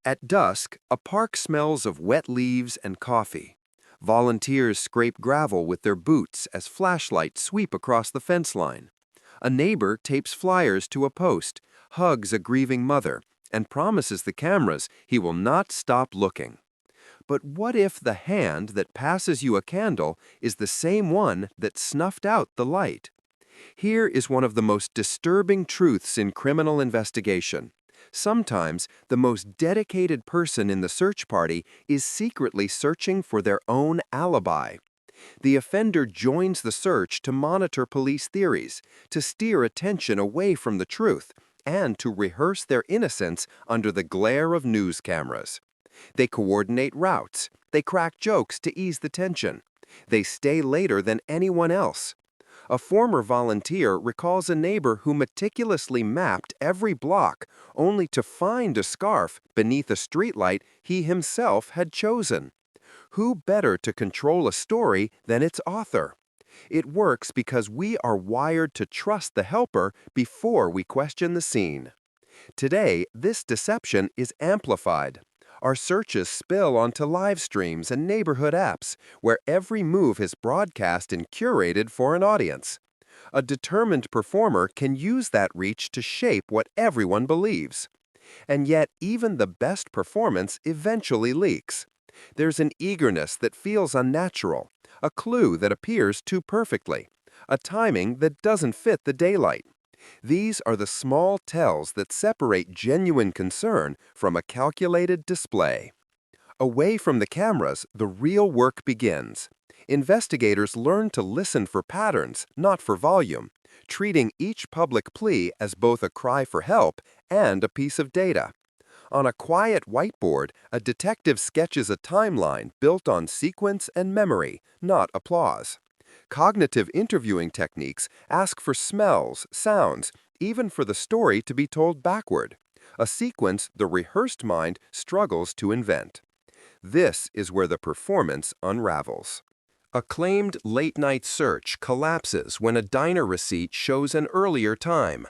At dusk, a park smells of wet leaves and coffee. Volunteers scrape gravel with their boots as flashlights sweep across the fence line. A neighbor tapes flyers to a post, hugs a grieving mother, and promises the cameras he will not stop looking. But what if the hand that passes you a candle is the same one that snuffed out the light? Here is one of the most disturbing truths in criminal investigation. Sometimes the most dedicated person in the search party is secretly searching for their own alibi. The offender joins the search to monitor police theories, to steer attention away from the truth, and to rehearse their innocence under the glare of news cameras. They coordinate routes. They crack jokes to ease the tension. They stay later than anyone else. A former volunteer recalls a neighbor who meticulously mapped every block only to find a scarf beneath a streetlight he himself had chosen. Who better to control a story than its author? It works because we are wired to trust the helper before we question the scene. Today, this deception is amplified. Our searches spill onto live streams and neighborhood apps, where every move is broadcast and curated for an audience. A determined performer can use that reach to shape what everyone believes. And yet, even the best performance eventually leaks. There's an eagerness that feels unnatural, a clue that appears too perfectly, a timing that doesn't fit the daylight. These are the small tells that separate genuine concern from a calculated display. Away from the cameras, the real work begins. Investigators learn to listen for patterns, not for volume, treating each public plea as both a cry for help and a piece of data. On a quiet whiteboard, a detective sketches a timeline built on sequence and memory, not applause. Cognitive interviewing techniques ask for smells, sounds, even for the story to be told backward, a sequence the rehearsed mind struggles to invent. This is where the performance unravels. A claimed late-night search collapses when a diner receipt shows an earlier time.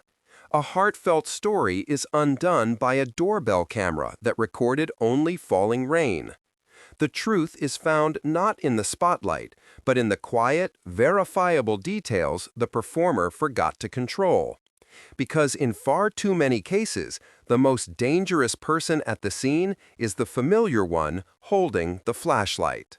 A heartfelt story is undone by a doorbell camera that recorded only falling rain. The truth is found not in the spotlight, but in the quiet, verifiable details the performer forgot to control. Because in far too many cases, the most dangerous person at the scene is the familiar one holding the flashlight.